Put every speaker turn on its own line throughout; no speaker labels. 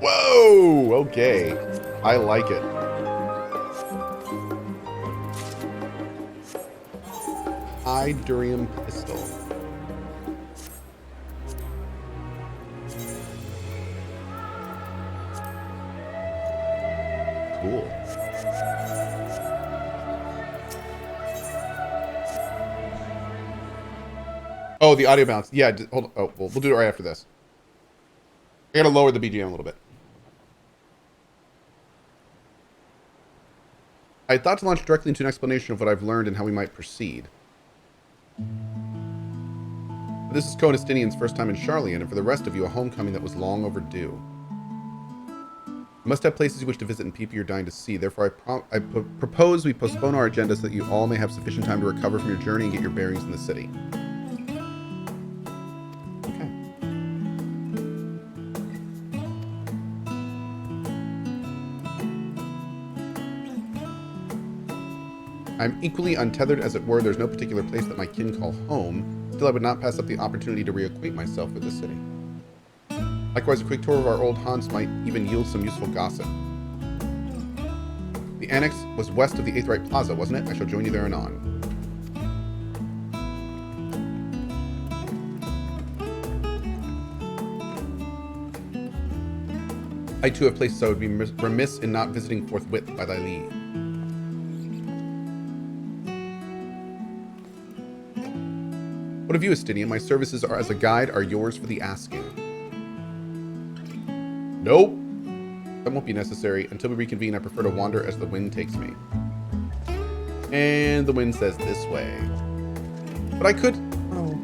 Whoa! Okay. I like it. Durium pistol. Cool. Oh, the audio bounce. Yeah, hold on. Oh, we'll do it right after this. I gotta lower the BGM a little bit. I thought to launch directly into an explanation of what I've learned and how we might proceed. This is Cohh first time in Sharlayan, and for the rest of you, a homecoming that was long overdue. You must have places you wish to visit and people you're dying to see. Therefore, I propose we postpone our agenda so that you all may have sufficient time to recover from your journey and get your bearings in the city. Okay. I'm equally untethered, as it were. There's no particular place that my kin call home. Still, I would not pass up the opportunity to reacquaint myself with the city. Likewise, a quick tour of our old haunts might even yield some useful gossip. The Annex was west of the Aetheryte Plaza, wasn't it? I shall join you there anon. I too have places I would be remiss in not visiting forthwith by thy leave. What of you, Estinian? My services are as a guide are yours for the asking. Nope. That won't be necessary. Until we reconvene, I prefer to wander as the wind takes me. And the wind says this way. But I could... Oh.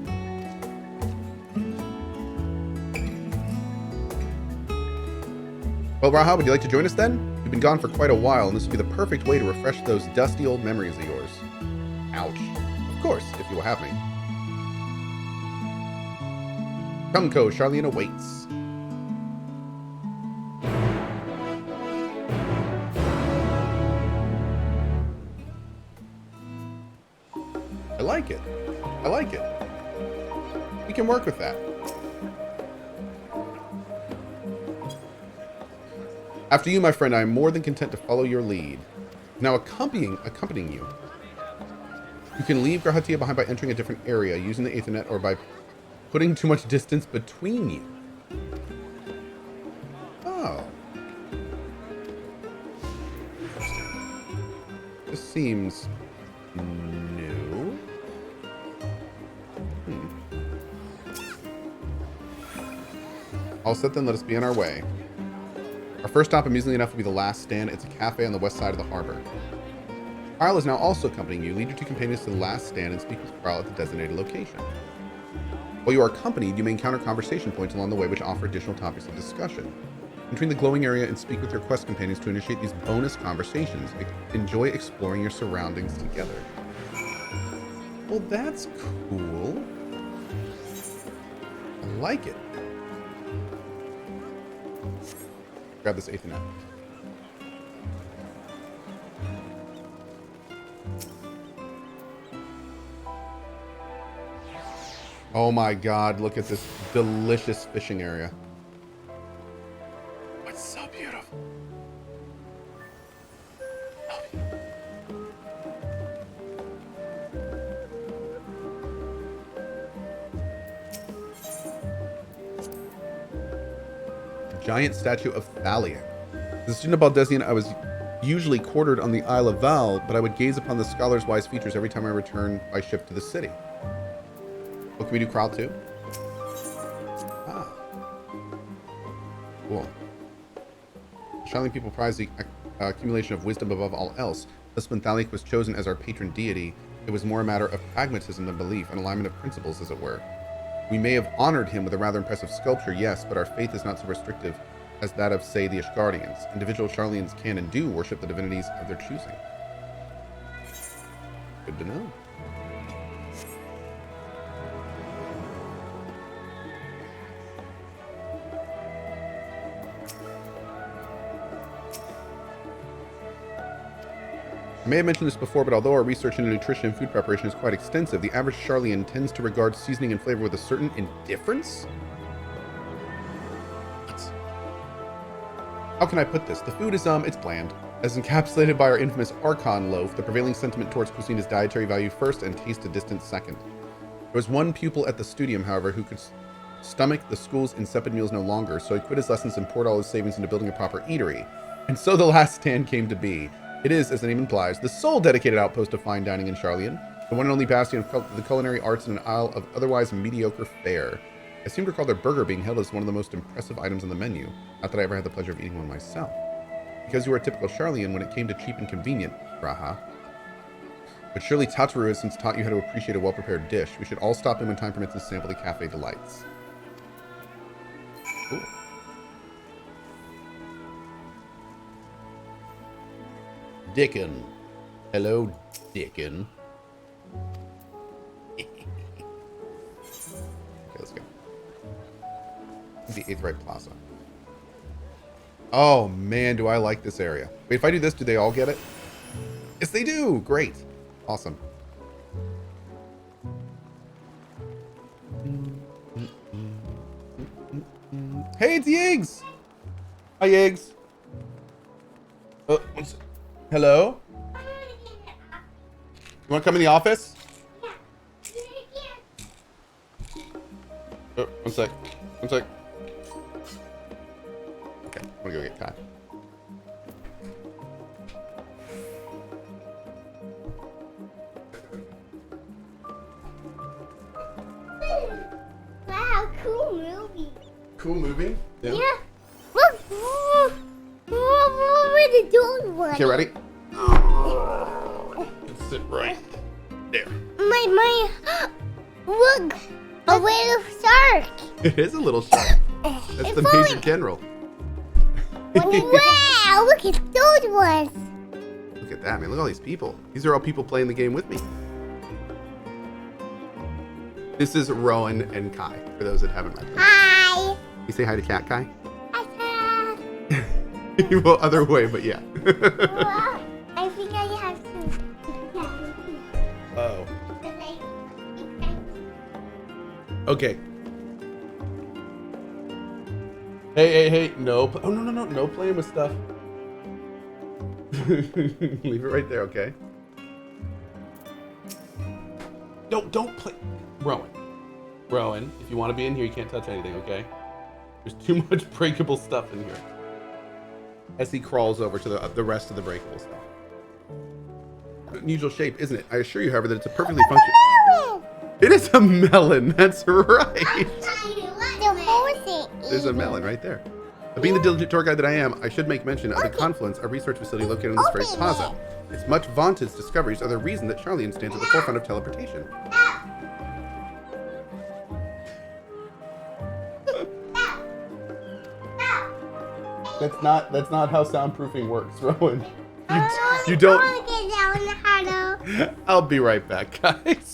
Well, Raha, would you like to join us then? You've been gone for quite a while, and this would be the perfect way to refresh those dusty old memories of yours. Ouch. Of course, if you will have me. Come, Cohh, Sharlayan awaits. I like it. I like it. We can work with that. After you, my friend, I am more than content to follow your lead. Now accompanying you. You can leave Garhatia behind by entering a different area, using the Aethernet, or by putting too much distance between you. Oh. This seems new. All set then, let us be on our way. Our first stop, amusingly enough, will be the last stand. It's a cafe on the west side of the harbor. Kyle is now also accompanying you. Lead your two companions to the last stand and speak with Kyle at the designated location. While you are accompanied, you may encounter conversation points along the way which offer additional topics of discussion. Between the glowing area and speak with your quest companions to initiate these bonus conversations. Enjoy exploring your surroundings together. Well, that's cool. I like it. Grab this Aethernet. Oh my god, look at this delicious fishing area. It's so beautiful. Giant statue of Thalia. As a student of Baldesian, I was usually quartered on the Isle of Val, but I would gaze upon the scholar's wise features every time I returned by ship to the city. What can we do, Kral, too? Ah. Cool. Sharlayan people prize the accumulation of wisdom above all else. Thus, when Thalic was chosen as our patron deity, it was more a matter of pragmatism than belief, an alignment of principles, as it were. We may have honored him with a rather impressive sculpture, yes, but our faith is not so restrictive as that of, say, the Ishgardians. Individual Sharlayans can and do worship the divinities of their choosing. Good to know. I may have mentioned this before, but although our research into nutrition and food preparation is quite extensive, the average Sharlayan tends to regard seasoning and flavor with a certain indifference? What? How can I put this? The food is, it's bland. As encapsulated by our infamous Archon loaf, the prevailing sentiment towards cuisine is dietary value first and taste a distant second. There was one pupil at the studium, however, who could stomach the school's insipid meals no longer, so he quit his lessons and poured all his savings into building a proper eatery. And so the last stand came to be. It is, as the name implies, the sole dedicated outpost of fine dining in Sharlayan, the one and only bastion of the culinary arts in an isle of otherwise mediocre fare. I seem to recall their burger being hailed as one of the most impressive items on the menu. Not that I ever had the pleasure of eating one myself. Because you were a typical Sharlayan when it came to cheap and convenient, Raha. But surely Tataru has since taught you how to appreciate a well-prepared dish. We should all stop in when time permits and sample the cafe delights. Ooh. Dickon. Hello, Dickon. Okay, let's go. The Aetheryte Plaza. Oh man, do I like this area. Wait, if I do this, do they all get it? Yes, they do. Great. Awesome. Hey, it's Yiggs. Hi, Yiggs. Oh, hello? You want to come in the office? Oh, one sec. One sec. Okay, I'm gonna go get Kai.
Wow, cool movie.
Cool movie?
Yeah. Look, what were the doors?
Okay, ready? Sit right there.
My, look, a little shark.
It is a little shark. That's the Major General.
Wow, look at those ones.
Look at that, man. Look at all these people. These are all people playing the game with me. This is Rowan and Kai, for those that haven't met them.
Hi.
You say hi to Cat, Kai?
Hi.
Well, other way, but yeah.
Well, I think I have to.
Oh. Okay. Hey. No. Oh, no. No playing with stuff. Leave it right there, okay? Don't play. Rowan, if you want to be in here, you can't touch anything, okay? There's too much breakable stuff in here. As he crawls over to the rest of the breakable stuff. Unusual shape, isn't it? I assure you, however, that it's a perfectly functional. It is a melon. That's right. There's a melon right there. Being the diligent tour guide that I am, I should make mention of the Confluence, a research facility located on this very plaza. Its much vaunted discoveries are the reason that Sharlayan stands at the forefront of teleportation. That's not how soundproofing works, Rowan. You don't. I'll be right back, guys.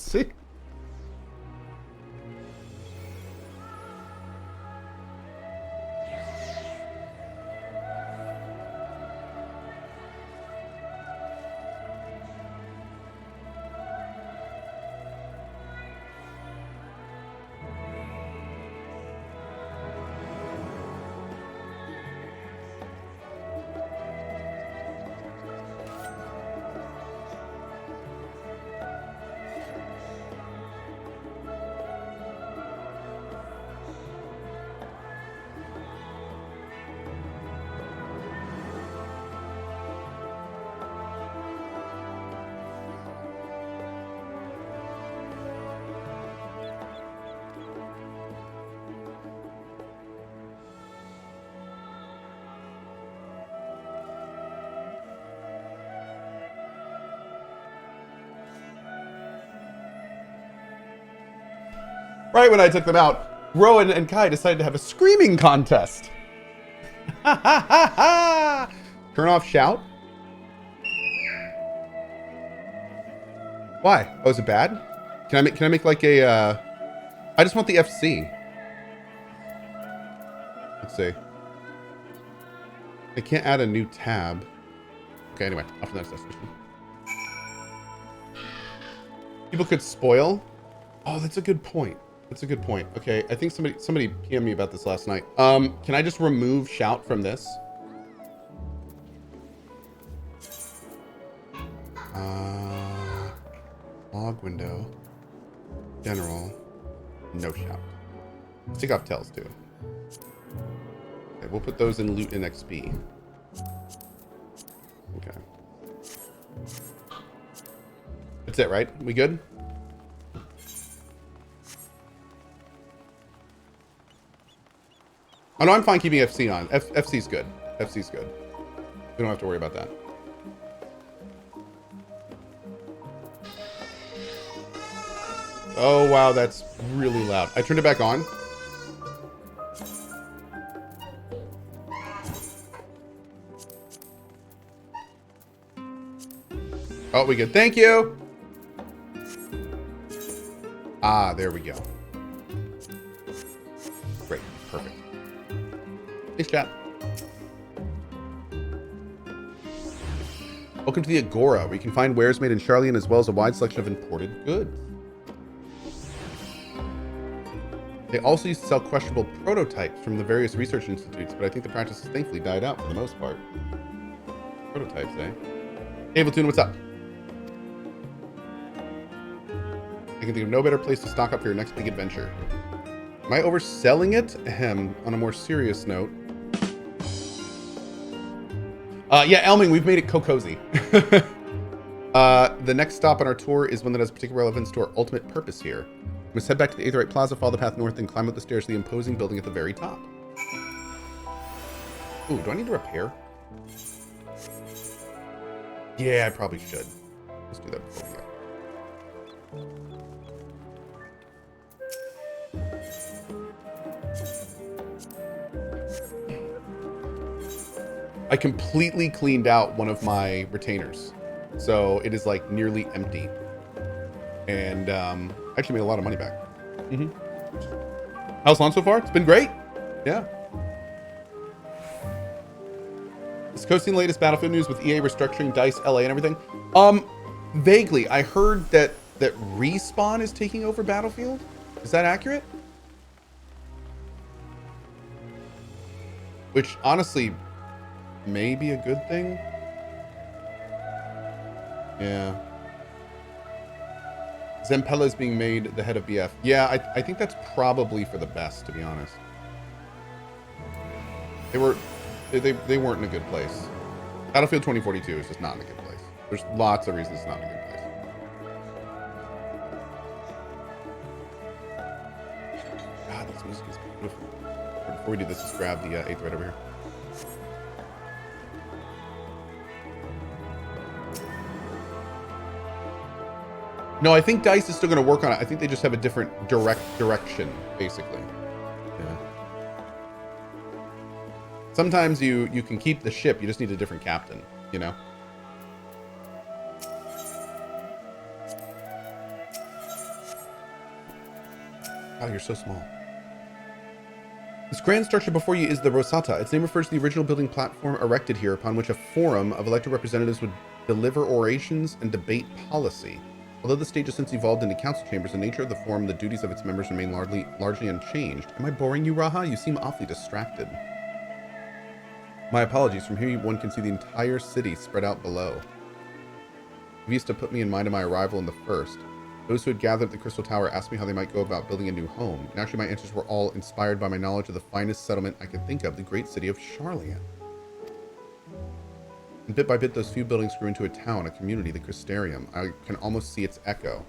Right when I took them out, Rowan and Kai decided to have a screaming contest. Turn off shout? Why? Oh, is it bad? Can I make like a, I just want the FC. Let's see. I can't add a new tab. Okay, anyway, off to the next destination. People could spoil? Oh, that's a good point. That's a good point. Okay, I think somebody PM'd me about this last night. Can I just remove shout from this? Log window. General. No shop. Let's take off tells too. Okay, we'll put those in loot and XP. Okay. That's it, right? We good? Oh no, I'm fine keeping FC on. FC's good. FC's good. We don't have to worry about that. Oh wow, that's really loud. I turned it back on. Oh, we good. Thank you. Ah, there we go. Great. Perfect. Thanks, chat. Welcome to the Agora, where you can find wares made in Sharlayan as well as a wide selection of imported goods. They also used to sell questionable prototypes from the various research institutes, but I think the practice has thankfully died out for the most part. Prototypes, eh? Hey, Valtoon, what's up? I can think of no better place to stock up for your next big adventure. Am I overselling it? Ahem, on a more serious note. Yeah, Elming, we've made it cozy. The next stop on our tour is one that has particular relevance to our ultimate purpose here. We must head back to the Aetheryte Plaza, follow the path north, and climb up the stairs to the imposing building at the very top. Ooh, do I need to repair? Yeah, I probably should. Let's do that before we go. I completely cleaned out one of my retainers, so it is like nearly empty, and actually made a lot of money back. How's launch so far? It's been great. Yeah. Is Cohh's latest Battlefield news with EA restructuring DICE LA and everything? Vaguely. I heard that Respawn is taking over Battlefield. Is that accurate? Which honestly may be a good thing. Yeah. Zempella is being made the head of BF. Yeah, I think that's probably for the best, to be honest. They weren't in a good place. Battlefield 2042 is just not in a good place. There's lots of reasons it's not in a good place. God, this music is beautiful. Before we do this, just grab the Aetheryte over here. No, I think DICE is still going to work on it. I think they just have a different direction, basically. Yeah. Sometimes you can keep the ship. You just need a different captain, you know? Oh, you're so small. This grand structure before you is the Rostra. Its name refers to the original building platform erected here, upon which a forum of elected representatives would deliver orations and debate policy. Although the stage has since evolved into council chambers, the nature of the forum and the duties of its members remain largely unchanged. Am I boring you, Raha? You seem awfully distracted. My apologies. From here, one can see the entire city spread out below. You used to put me in mind of my arrival in the first. Those who had gathered at the Crystal Tower asked me how they might go about building a new home. Naturally, my answers were all inspired by my knowledge of the finest settlement I could think of, the great city of Sharlayan. And bit by bit, those few buildings grew into a town, a community, the Crystarium. I can almost see its echo.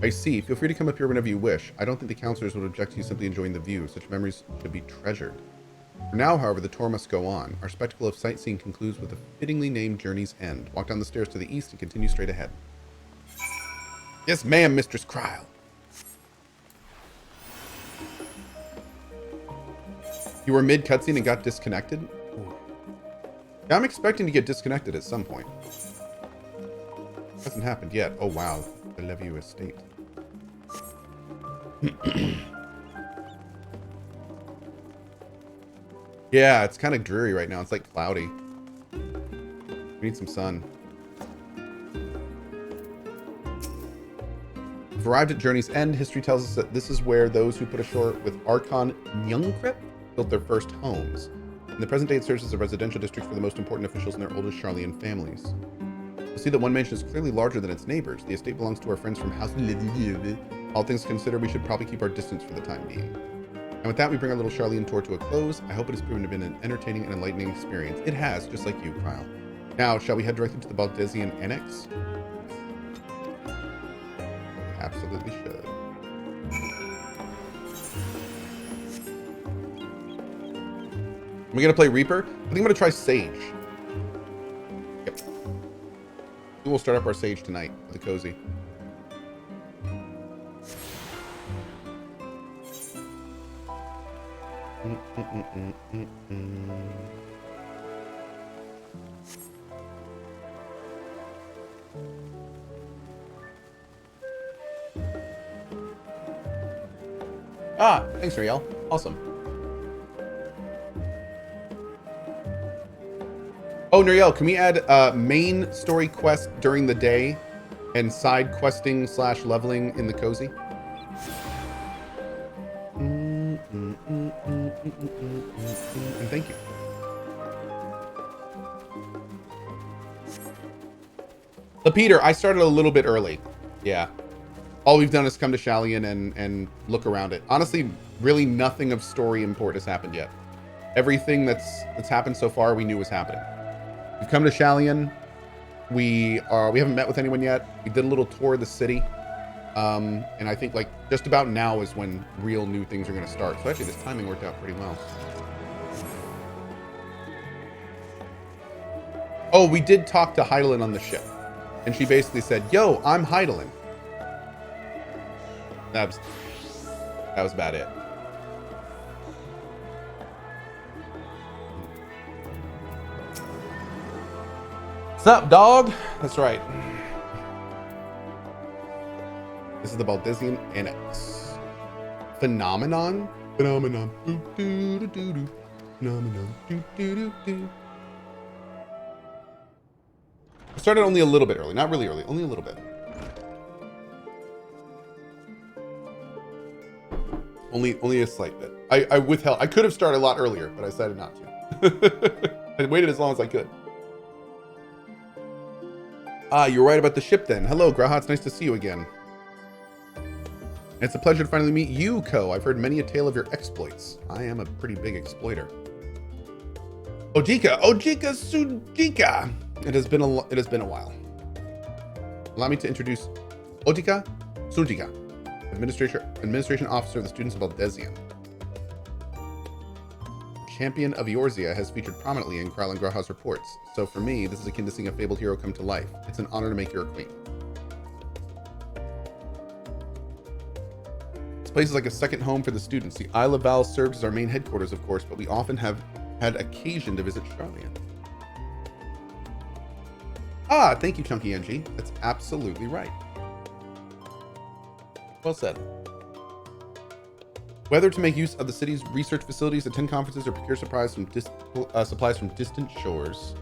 I see. Feel free to come up here whenever you wish. I don't think the counselors would object to you simply enjoying the view. Such memories should be treasured. For now, however, the tour must go on. Our spectacle of sightseeing concludes with a fittingly named Journey's End. Walk down the stairs to the east and continue straight ahead. Yes, ma'am, Mistress Cryle. You were mid-cutscene and got disconnected? Ooh. Yeah, I'm expecting to get disconnected at some point. Hasn't happened yet. Oh, wow. The Levy Estate. Yeah, it's kind of dreary right now. It's like cloudy. We need some sun. We've arrived at Journey's End. History tells us that this is where those who put ashore with Archon Nyungkrip built their first homes. In the present day, it serves as a residential district for the most important officials and their oldest Sharlayan families. You'll see that one mansion is clearly larger than its neighbors. The estate belongs to our friends from House. All things considered, we should probably keep our distance for the time being. And with that, we bring our little Sharlayan tour to a close. I hope it has proven to have been an entertaining and enlightening experience. It has, just like you, Kyle. Now, shall we head directly to the Baldesion Annex? We absolutely should. Am I going to play Reaper? I think I'm going to try Sage. Yep. We will start up our Sage tonight with the Cozy. Ah, thanks, Riel. Awesome. Oh, Nuriel, can we add main story quest during the day and side questing / leveling in the Cozy? And thank you. So Peter, I started a little bit early. Yeah. All we've done is come to Sharlayan and look around it. Honestly, really nothing of story import has happened yet. Everything that's happened so far we knew was happening. We've come to Sharlayan. We haven't met with anyone yet. We did a little tour of the city. And I think like just about now is when real new things are going to start. So actually this timing worked out pretty well. Oh, we did talk to Heidelin on the ship. And she basically said, yo, I'm Heidelin. That was about it. What's up, dog? That's right. This is the Baldesion Annex. Phenomenon? Phenomenon. Doo, doo, doo, doo, doo. Phenomenon. Doo, doo, doo, doo. I started only a little bit early. Not really early. Only a little bit. Only a slight bit. I withheld. I could have started a lot earlier, but I decided not to. I waited as long as I could. Ah, you're right about the ship then. Hello, Graha. It's nice to see you again. It's a pleasure to finally meet you, Cohh. I've heard many a tale of your exploits. I am a pretty big exploiter. Ojika Sujika. It has been a while. Allow me to introduce Ojika Sujika, Administration Officer of the Students of Baldesion. Champion of Eorzea has featured prominently in Kral and Graha's reports, so for me, this is akin to seeing a fabled hero come to life. It's an honor to make your acquaintance. This place is like a second home for the students. The Isle of Val serves as our main headquarters, of course, but we often have had occasion to visit Sharlayan. Ah, thank you, Chunky NG. That's absolutely right. Well said. Whether to make use of the city's research facilities, attend conferences, or procure supplies from distant shores.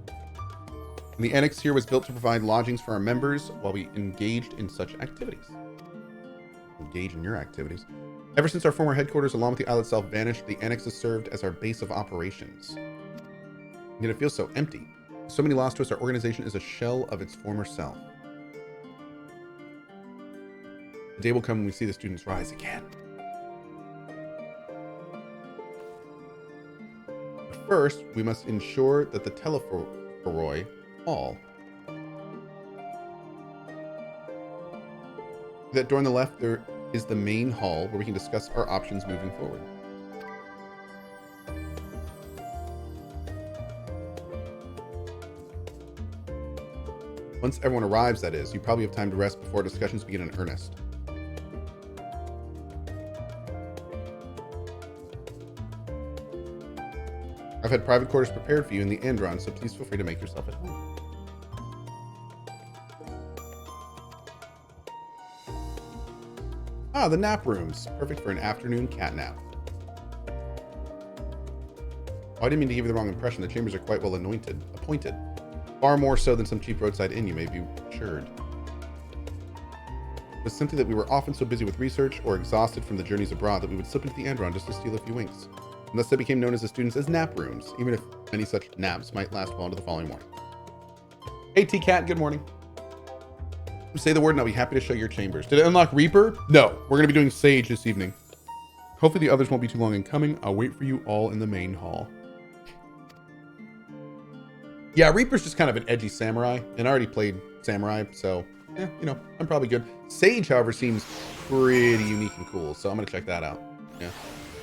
And the annex here was built to provide lodgings for our members while we engaged in such activities. Engage in your activities. Ever since our former headquarters, along with the isle itself, vanished, the annex has served as our base of operations. Yet it feels so empty. So many lost to us, our organization is a shell of its former self. The day will come when we see the students rise again. But first, we must ensure that the Telephoroi Hall, that door on the left, there is the main hall where we can discuss our options moving forward. Once everyone arrives, that is, you probably have time to rest before discussions begin in earnest. I've had private quarters prepared for you in the Andron, so please feel free to make yourself at home. Ah, the nap rooms. Perfect for an afternoon cat nap. Oh, I didn't mean to give you the wrong impression. The chambers are quite well appointed. Far more so than some cheap roadside inn, you may be assured. It was simply that we were often so busy with research or exhausted from the journeys abroad that we would slip into the Andron just to steal a few winks. and thus they became known as the students as nap rooms, even if any such naps might last well into the following morning. Hey T-Cat, good morning. Say the word and I'll be happy to show your chambers. Did it unlock Reaper? No, we're going to be doing Sage this evening. Hopefully the others won't be too long in coming. I'll wait for you all in the main hall. Yeah, Reaper's just kind of an edgy samurai, and I already played samurai, so, you know, I'm probably good. Sage, however, seems pretty unique and cool, so I'm going to check that out. Yeah.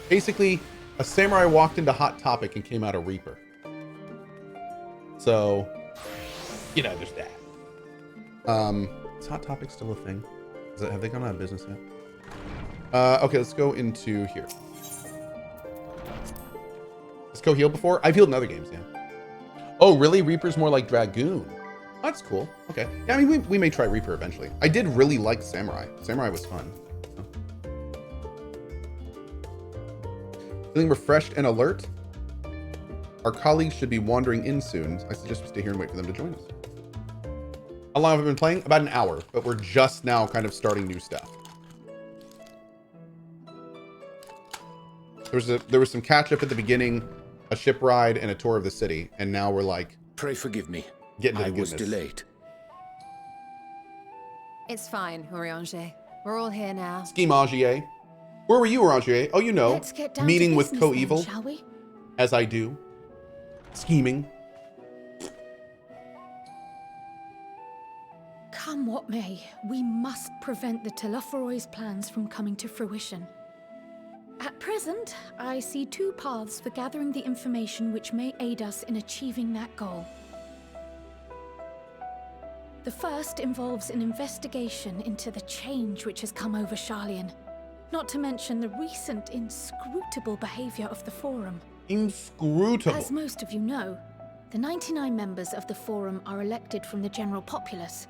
Basically, a samurai walked into Hot Topic and came out a Reaper. So, you know, there's that. Is Hot Topic still a thing? Have they gone out of business yet? Okay, let's go into here. Has Cohh healed before? I've healed in other games, yeah. Oh, really? Reaper's more like Dragoon. Oh, that's cool. Okay. Yeah, I mean, we may try Reaper eventually. I did really like Samurai. Samurai was fun. Feeling refreshed and alert? Our colleagues should be wandering in soon. I suggest we stay here and wait for them to join us. How long have I been playing? About an hour, but we're just now kind of starting new stuff. There was some catch up at the beginning, a ship ride, and a tour of the city, and now we're like,
pray forgive me.
Getting to the
I was
goodness.
delayed.
It's fine, Oriange. We're all here now.
Scheme Augier. Where were you, Oriange? Oh, you know,
Let's get down
meeting
to
with
business then,
Co-Evil,
shall we?
as I do. Scheming.
Come what may, we must prevent the Telophoroid's plans from coming to fruition. At present, I see two paths for gathering the information which may aid us in achieving that goal. The first involves an investigation into the change which has come over Sharlayan, not to mention the recent inscrutable behavior of the Forum.
Inscrutable.
As most of you know, the 99 members of the Forum are elected from the general populace.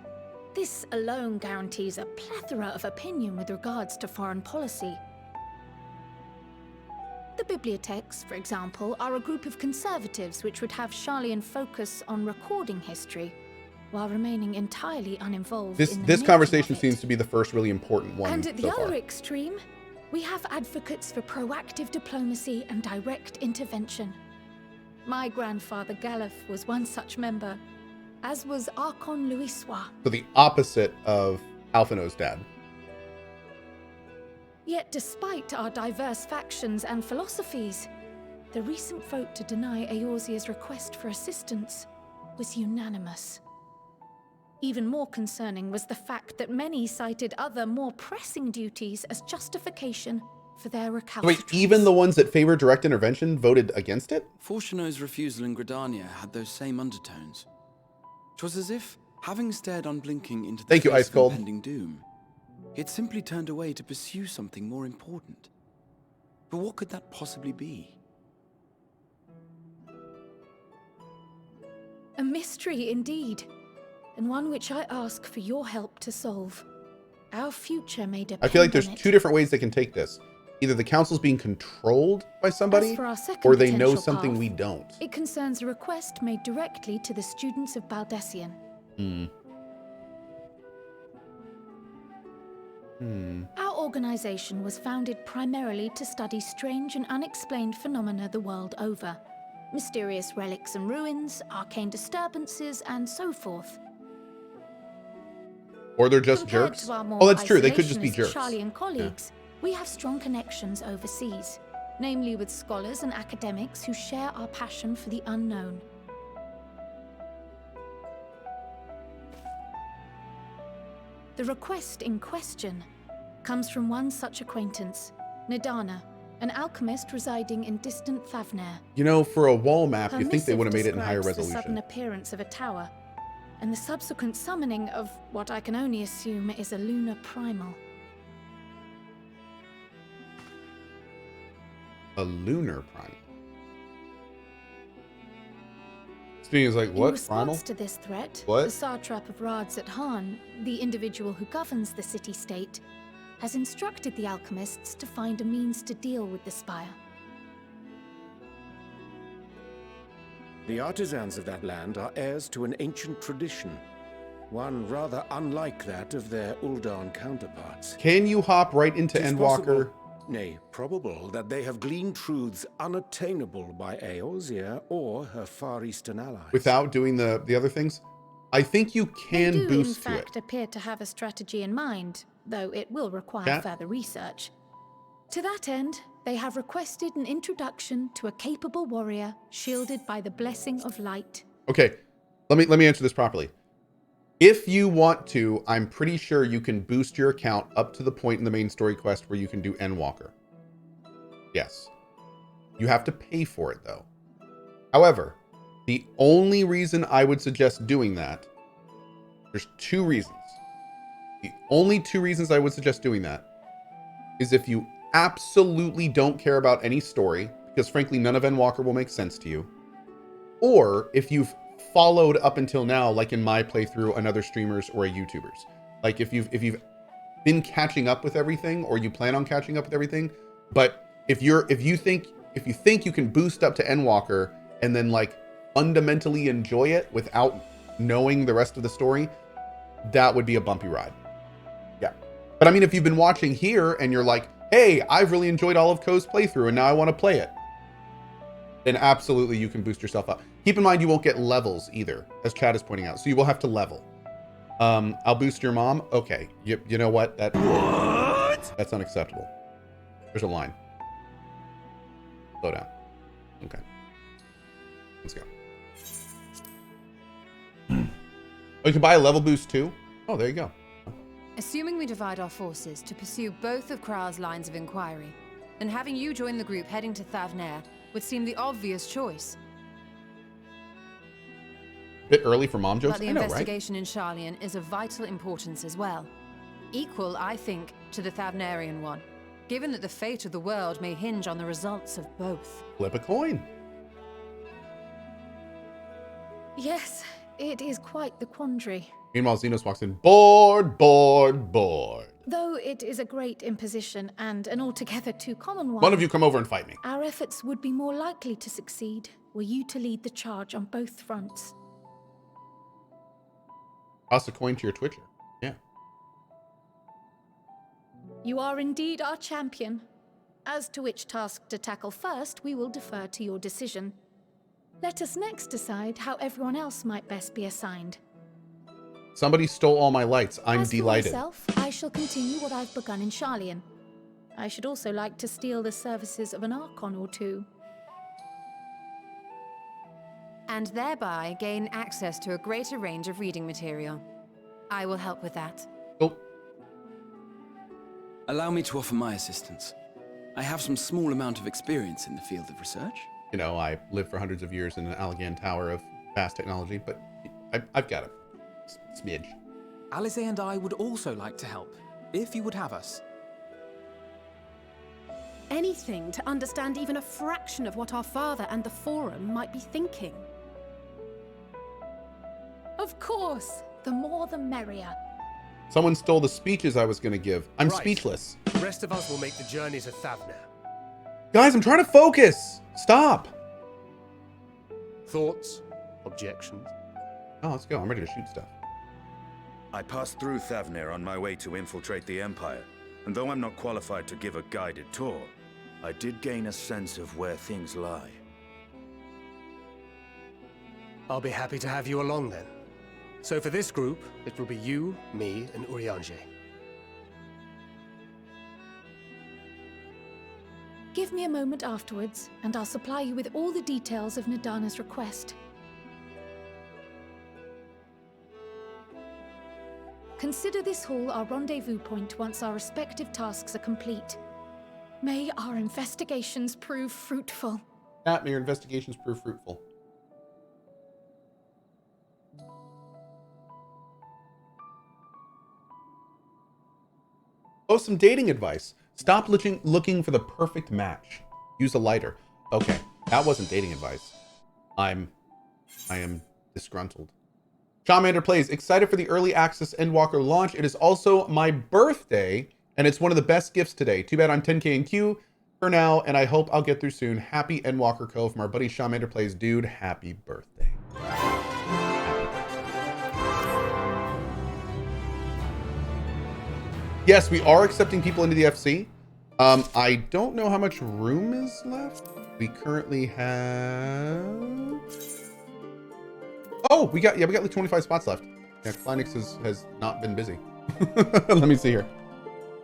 This alone guarantees a plethora of opinion with regards to foreign policy. The bibliotheques, for example, are a group of conservatives which would have Sharlayan focus on recording history, while remaining entirely uninvolved in the
This
making
conversation
of it.
seems to be the first really important one
And at the
so
other
far.
extreme, we have advocates for proactive diplomacy and direct intervention. My grandfather Galef was one such member, as was Archon Louisois.
So the opposite of Alphino's dad.
Yet despite our diverse factions and philosophies, the recent vote to deny Eorzea's request for assistance was unanimous. Even more concerning was the fact that many cited other, more pressing duties as justification for their recalcitrance.
Wait, even the ones that favor direct intervention voted against it?
Fortuno's refusal in Gridania had those same undertones. 'Twas as if, having stared unblinking into the
Thank you,
face
Ice
of
Cold.
impending doom, it simply turned away to pursue something more important. But what could that possibly be?
A mystery indeed, and one which I ask for your help to solve. Our future may depend
I feel like there's
on it.
two different ways they can take this. Either the council's being controlled by somebody,
As for our second
or they know
potential
something
path,
we don't.
It concerns a request made directly to the students of Baldessian. Our organization was founded primarily to study strange and unexplained phenomena the world over. Mysterious relics and ruins, arcane disturbances, and so forth.
Or they're just
Compared
jerks.
to our more
Oh, that's true. They could just be
isolationist
jerks.
Sharlayan colleagues, we have strong connections overseas, namely with scholars and academics who share our passion for the unknown. The request in question comes from one such acquaintance, Nadana, an alchemist residing in distant Thavnair.
You know, for a wall map,
Her
you think they
missive
would have made it in higher
describes the sudden
resolution.
appearance of a tower, and the subsequent summoning of what I can only assume is a lunar primal.
A lunar prime. Speaking is like,
In
what?
response
Primal?
to this threat,
What?
the Satrap of Radzat Han, the individual who governs the city-state, has instructed the alchemists to find a means to deal with the spire.
The artisans of that land are heirs to an ancient tradition, one rather unlike that of their Uldan counterparts.
Can you hop right into
It's
Endwalker?
nay, probable, that they have gleaned truths unattainable by Eorzea or her Far Eastern allies.
Without doing the other things, I think you
They
can
do,
boost
in
to it.
fact, appear to have a strategy in mind, though it will require
Chat?
further research. To that end, they have requested an introduction to a capable warrior shielded by the blessing of light.
Okay, let me answer this properly. If you want to, I'm pretty sure you can boost your account up to the point in the main story quest where you can do Endwalker. Yes. You have to pay for it, though. However, the only reason I would suggest doing that, there's two reasons. The only two reasons I would suggest doing that is if you absolutely don't care about any story, because frankly, none of Endwalker will make sense to you, or if you've followed up until now, like in my playthrough, another streamers or a YouTubers. Like if you've been catching up with everything, or you plan on catching up with everything, but if you think you can boost up to Endwalker and then like fundamentally enjoy it without knowing the rest of the story, that would be a bumpy ride. Yeah. But I mean, if you've been watching here and you're like, hey, I've really enjoyed all of Cohh's playthrough and now I want to play it, then absolutely you can boost yourself up. Keep in mind, you won't get levels either, as Chad is pointing out. So you will have to level. I'll boost your mom. Okay. You know what? That's unacceptable. There's a line. Slow down. Okay. Let's go. Oh, you can buy a level boost too? Oh, there you go.
Assuming we divide our forces to pursue both of Kral's lines of inquiry, then having you join the group heading to Thavnair would seem the obvious choice.
Bit early for mom jokes.
But the
I know, right?
investigation in Sharlayan is of vital importance as well. Equal, I think, to the Thavnairian one, given that the fate of the world may hinge on the results of both.
Flip a coin.
Yes, it is quite the quandary.
Meanwhile, Xenos walks in. Bored.
Though it is a great imposition and an altogether too common one.
One of you come over and fight me.
Our efforts would be more likely to succeed were you to lead the charge on both fronts.
Toss a coin to your Twitcher. Yeah.
You are indeed our champion. As to which task to tackle first, we will defer to your decision. Let us next decide how everyone else might best be assigned.
Somebody stole all my lights. I'm
As
delighted.
For myself, I shall continue what I've begun in Sharlayan. I should also like to steal the services of an Archon or two.
And thereby gain access to a greater range of reading material. I will help with that.
Oh,
Allow me to offer my assistance. I have some small amount of experience in the field of research.
you know, I lived for hundreds of years in an Allegan tower of fast technology, but I've got a smidge.
Alice and I would also like to help, if you would have us.
Anything to understand even a fraction of what our father and the Forum might be thinking.
Of course, the more the merrier.
Someone stole the speeches I was going to give. I'm
Right.
speechless.
The rest of us will make the journey to Thavnair.
Guys, I'm trying to focus. Stop.
Thoughts? Objections?
Oh, let's go. I'm ready to shoot stuff.
I passed through Thavnair on my way to infiltrate the Empire, and though I'm not qualified to give a guided tour, I did gain a sense of where things lie.
I'll be happy to have you along then. So for this group, it will be you, me, and Urianger.
Give me a moment afterwards, and I'll supply you with all the details of Nadana's request. Consider this hall our rendezvous point once our respective tasks are complete. May our investigations prove fruitful.
That may your investigations prove fruitful. Oh, some dating advice. Stop looking for the perfect match. Use a lighter. Okay, that wasn't dating advice. I am disgruntled. Charmander plays, excited for the early access Endwalker launch. It is also my birthday, and it's one of the best gifts today. Too bad I'm 10k in queue for now, and I hope I'll get through soon. Happy Endwalker Co. from our buddy Charmander plays. Dude, happy birthday. Yes, we are accepting people into the FC. I don't know how much room is left. We currently have... Oh, we got like 25 spots left. Yeah, Linux has not been busy. Let me see here.